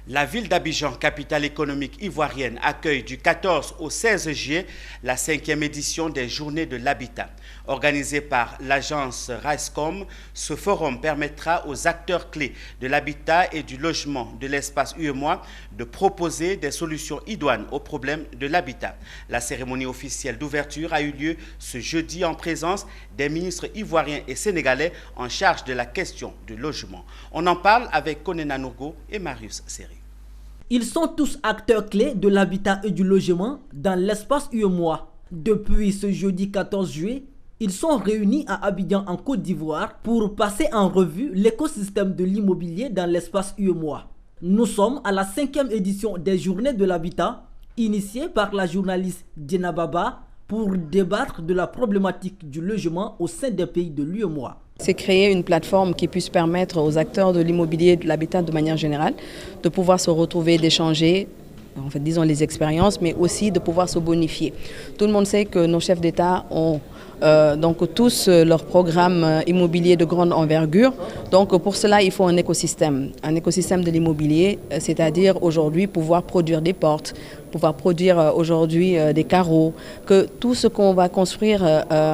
La ville d'Abidjan, capitale économique ivoirienne, accueille du 14 au 16 juillet la 5e édition des Journées de l'Habitat. Organisé par l'agence RISECOM, ce forum permettra aux acteurs clés de l'habitat et du logement de l'espace UEMOA de proposer des solutions idoines aux problèmes de l'habitat. La cérémonie officielle d'ouverture a eu lieu ce jeudi en présence des ministres ivoiriens et sénégalais en charge de la question du logement. On en parle avec Konena Nourgo et Marius Seri. Ils sont tous acteurs clés de l'habitat et du logement dans l'espace UEMOA. Depuis ce jeudi 14 juillet, ils sont réunis à Abidjan en Côte d'Ivoire pour passer en revue l'écosystème de l'immobilier dans l'espace UEMOA. Nous sommes à la 5e édition des Journées de l'Habitat, initiée par la journaliste Diena Baba, pour débattre de la problématique du logement au sein des pays de l'UEMOA. C'est créer une plateforme qui puisse permettre aux acteurs de l'immobilier et de l'habitat de manière générale de pouvoir se retrouver, d'échanger, en fait, disons les expériences, mais aussi de pouvoir se bonifier. Tout le monde sait que nos chefs d'État ont donc tous leurs programmes immobiliers de grande envergure. Donc pour cela, il faut un écosystème de l'immobilier, c'est-à-dire aujourd'hui pouvoir produire des portes, pouvoir produire aujourd'hui des carreaux, que tout ce qu'on va construire,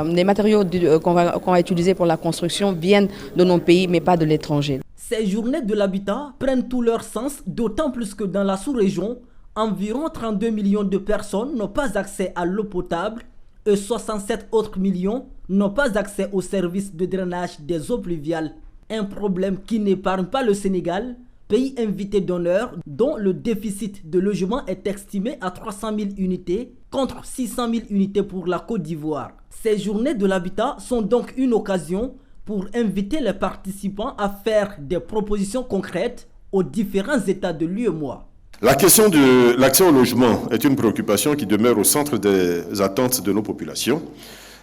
les matériaux qu'on va utiliser pour la construction viennent de nos pays, mais pas de l'étranger. Ces journées de l'habitat prennent tout leur sens, d'autant plus que dans la sous-région, environ 32 millions de personnes n'ont pas accès à l'eau potable et 67 autres millions n'ont pas accès aux services de drainage des eaux pluviales. Un problème qui n'épargne pas le Sénégal, pays invité d'honneur dont le déficit de logement est estimé à 300 000 unités contre 600 000 unités pour la Côte d'Ivoire. Ces journées de l'habitat sont donc une occasion pour inviter les participants à faire des propositions concrètes aux différents États de l'UEMOA. La question de l'accès au logement est une préoccupation qui demeure au centre des attentes de nos populations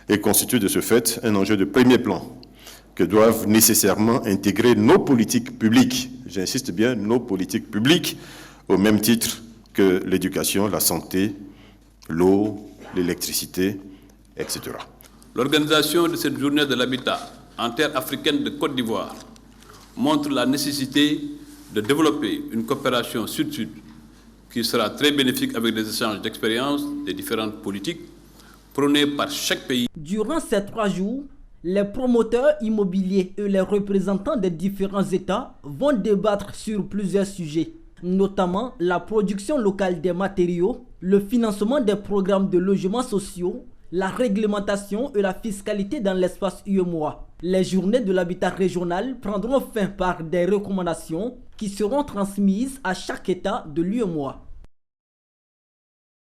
et constitue de ce fait un enjeu de premier plan que doivent nécessairement intégrer nos politiques publiques, j'insiste bien, nos politiques publiques, au même titre que l'éducation, la santé, l'eau, l'électricité, etc. L'organisation de cette journée de l'habitat en terre africaine de Côte d'Ivoire montre la nécessité de développer une coopération sud-sud qui sera très bénéfique avec des échanges d'expériences des différentes politiques prônées par chaque pays. Durant ces 3 jours, les promoteurs immobiliers et les représentants des différents États vont débattre sur plusieurs sujets, notamment la production locale des matériaux, le financement des programmes de logements sociaux, la réglementation et la fiscalité dans l'espace UEMOA. Les journées de l'habitat régional prendront fin par des recommandations qui seront transmises à chaque État de l'UEMOA.